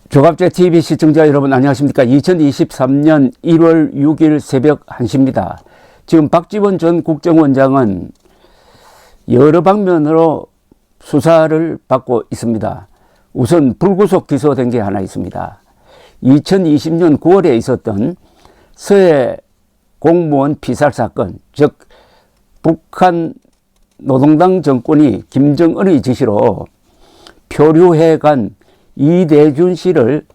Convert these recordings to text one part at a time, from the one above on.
조갑제 TV 시청자 여러분 안녕하십니까. 2023년 1월 6일 새벽 1시입니다. 지금 박지원 전 국정원장은 여러 방면으로 수사를 받고 있습니다. 우선 불구속 기소된 게 하나 있습니다. 2020년 9월에 있었던 서해 공무원 피살 사건, 즉 북한 노동당 정권이 김정은의 지시로 표류해 간 이대준 씨를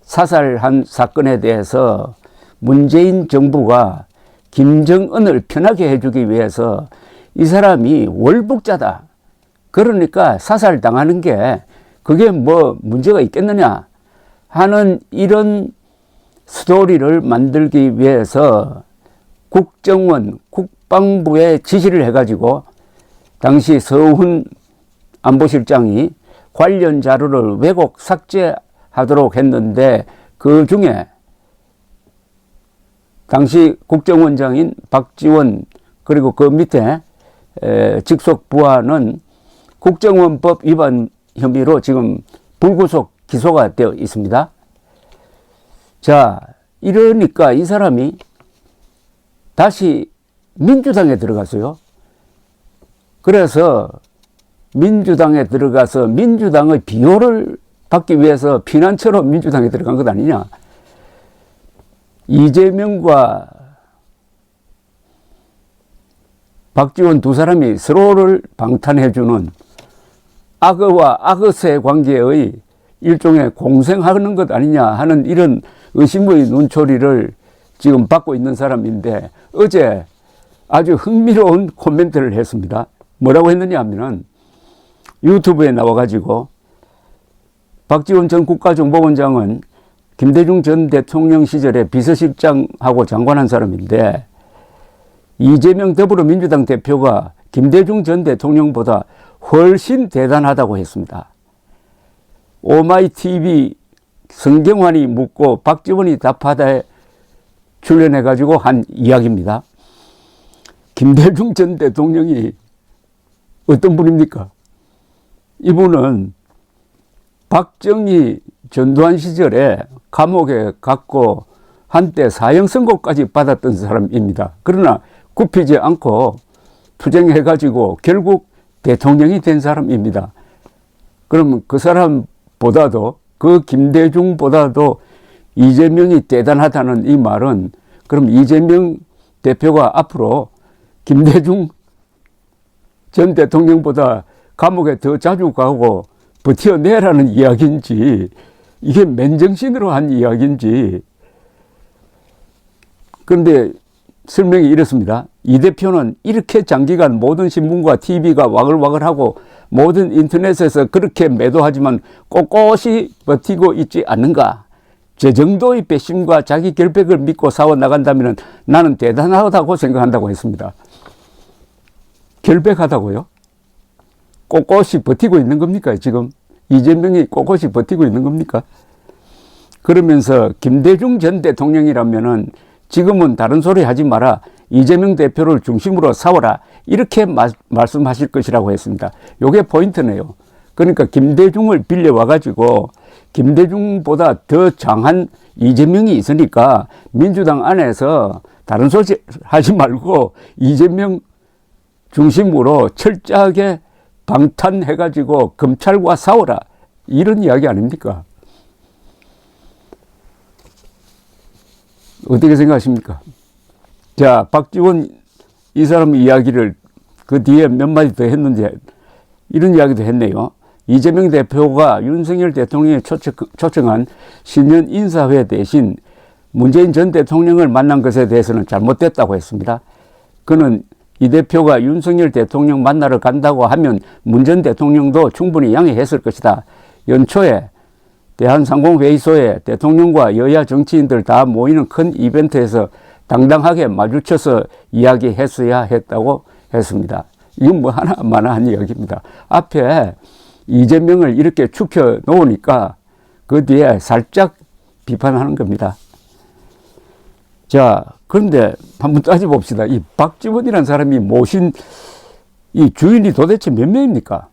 사살한 사건에 대해서 문재인 정부가 김정은을 편하게 해주기 위해서 이 사람이 월북자다, 그러니까 사살당하는 게 그게 뭐 문제가 있겠느냐 하는 이런 스토리를 만들기 위해서 국정원, 국방부에 지시를 해가지고 당시 서훈 안보실장이 관련 자료를 왜곡 삭제하도록 했는데, 그 중에 당시 국정원장인 박지원 그리고 그 밑에 직속 부하는 국정원법 위반 혐의로 지금 불구속 기소가 되어 있습니다. 자, 이러니까 이 사람이 다시 민주당에 들어갔어요. 그래서 민주당에 들어가서 민주당의 비호를 받기 위해서 피난처로 민주당에 들어간 것 아니냐. 이재명과 박지원 두 사람이 서로를 방탄해주는 악어와 악어새 관계의 일종의 공생하는 것 아니냐 하는 이런 의심의 눈초리를 지금 받고 있는 사람인데, 어제 아주 흥미로운 코멘트를 했습니다. 뭐라고 했느냐 하면은 유튜브에 나와가지고 박지원 전 국가정보원장은 김대중 전 대통령 시절에 비서실장하고 장관한 사람인데, 이재명 더불어민주당 대표가 김대중 전 대통령보다 훨씬 대단하다고 했습니다. 오마이TV 성경환이 묻고 박지원이 답하다에 출연해가지고 한 이야기입니다. 김대중 전 대통령이 어떤 분입니까? 이분은 박정희 전두환 시절에 감옥에 갔고 한때 사형 선고까지 받았던 사람입니다. 그러나 굽히지 않고 투쟁해가지고 결국 대통령이 된 사람입니다. 그러면 그 사람보다도, 그 김대중보다도 이재명이 대단하다는 이 말은, 그럼 이재명 대표가 앞으로 김대중 전 대통령보다 감옥에 더 자주 가고 버텨내라는 이야기인지, 이게 맨정신으로 한 이야기인지. 그런데 설명이 이렇습니다. 이 대표는 이렇게 장기간 모든 신문과 TV가 와글와글하고 모든 인터넷에서 그렇게 매도하지만 꼿꼿이 버티고 있지 않는가. 저 정도의 배심과 자기 결백을 믿고 싸워나간다면 나는 대단하다고 생각한다고 했습니다. 결백하다고요? 꼿꼿이 버티고 있는 겁니까? 지금 이재명이 꼿꼿이 버티고 있는 겁니까? 그러면서 김대중 전 대통령이라면은 지금은 다른 소리 하지 마라, 이재명 대표를 중심으로 싸워라, 이렇게 말씀하실 것이라고 했습니다. 이게 포인트네요. 그러니까 김대중을 빌려와 가지고 김대중보다 더 장한 이재명이 있으니까 민주당 안에서 다른 소리 하지 말고 이재명 중심으로 철저하게 방탄해가지고 검찰과 싸워라, 이런 이야기 아닙니까? 어떻게 생각하십니까? 자, 박지원 이 사람 이야기를 그 뒤에 몇 마디 더 했는데 이런 이야기도 했네요. 이재명 대표가 윤석열 대통령이 초청한 신년 인사회 대신 문재인 전 대통령을 만난 것에 대해서는 잘못됐다고 했습니다. 그는 이 대표가 윤석열 대통령 만나러 간다고 하면 문 전 대통령도 충분히 양해했을 것이다. 연초에 대한상공회의소에 대통령과 여야 정치인들 다 모이는 큰 이벤트에서 당당하게 마주쳐서 이야기했어야 했다고 했습니다. 이건 뭐 하나마나한 이야기입니다. 앞에 이재명을 이렇게 축혀 놓으니까 그 뒤에 살짝 비판하는 겁니다. 자, 그런데 한번 따져봅시다. 이 박지원이라는 사람이 모신 이 주인이 도대체 몇 명입니까?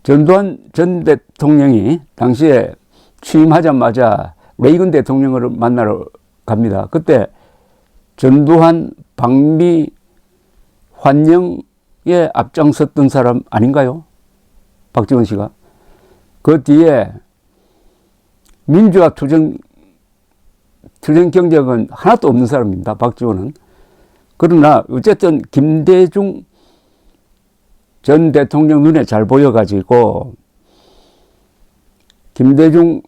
전두환 전 대통령이 당시에 취임하자마자 레이건 대통령을 만나러 갑니다. 그때 전두환 방미 환영에 앞장섰던 사람 아닌가요? 박지원 씨가. 그 뒤에 민주화 투쟁 경력은 하나도 없는 사람입니다. 박지원은. 그러나 어쨌든 김대중 전 대통령 눈에 잘 보여가지고 김대중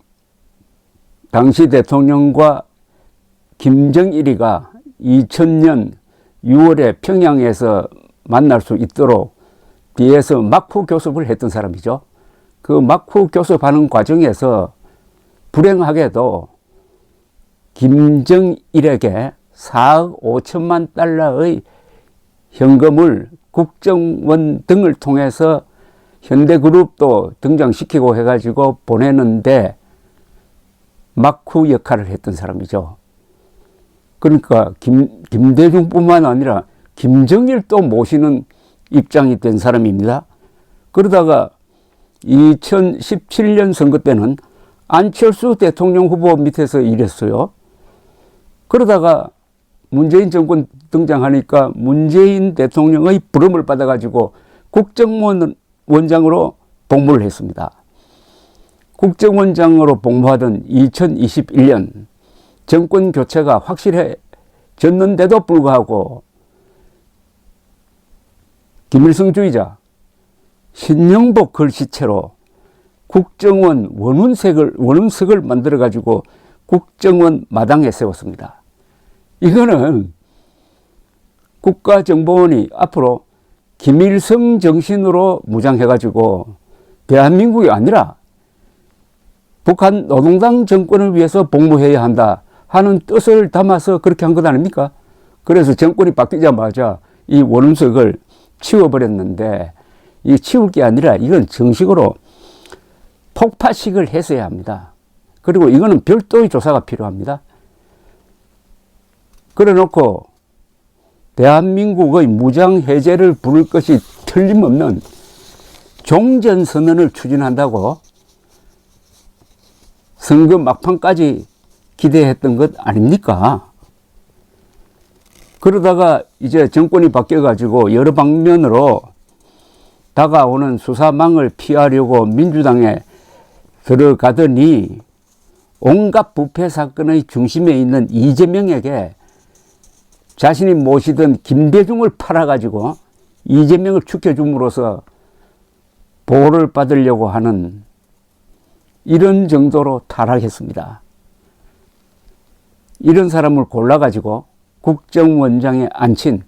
당시 대통령과 김정일이가 2000년 6월에 평양에서 만날 수 있도록 뒤에서 막후 교섭을 했던 사람이죠. 그 막후 교섭하는 과정에서 불행하게도 김정일에게 4억 5천만 달러의 현금을 국정원 등을 통해서 현대그룹도 등장시키고 해가지고 보내는데 막후 역할을 했던 사람이죠. 그러니까 김대중뿐만 아니라 김정일도 모시는 입장이 된 사람입니다. 그러다가 2017년 선거 때는 안철수 대통령 후보 밑에서 일했어요. 그러다가 문재인 정권 등장하니까 문재인 대통령의 부름을 받아가지고 국정원장으로 복무를 했습니다. 국정원장으로 복무하던 2021년 정권 교체가 확실해졌는데도 불구하고 김일성주의자 신영복 글씨체로 국정원 원운석을 만들어가지고 국정원 마당에 세웠습니다. 이거는 국가정보원이 앞으로 김일성 정신으로 무장해가지고 대한민국이 아니라 북한 노동당 정권을 위해서 복무해야 한다 하는 뜻을 담아서 그렇게 한 것 아닙니까? 그래서 정권이 바뀌자마자 이 원운석을 치워버렸는데 이 치울 게 아니라 이건 정식으로 폭파식을 했어야 합니다. 그리고 이거는 별도의 조사가 필요합니다. 그래 놓고 대한민국의 무장해제를 부를 것이 틀림없는 종전선언을 추진한다고 선거 막판까지 기대했던 것 아닙니까? 그러다가 이제 정권이 바뀌어가지고 여러 방면으로 다가오는 수사망을 피하려고 민주당에 들어가더니 온갖 부패 사건의 중심에 있는 이재명에게 자신이 모시던 김대중을 팔아가지고 이재명을 축혀줌으로써 보호를 받으려고 하는 이런 정도로 타락했습니다. 이런 사람을 골라가지고 국정원장에 앉힌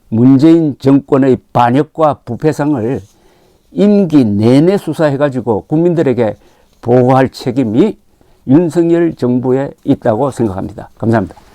문재인 정권의 반역과 부패상을 임기 내내 수사해가지고 국민들에게 보고할 책임이 윤석열 정부에 있다고 생각합니다. 감사합니다.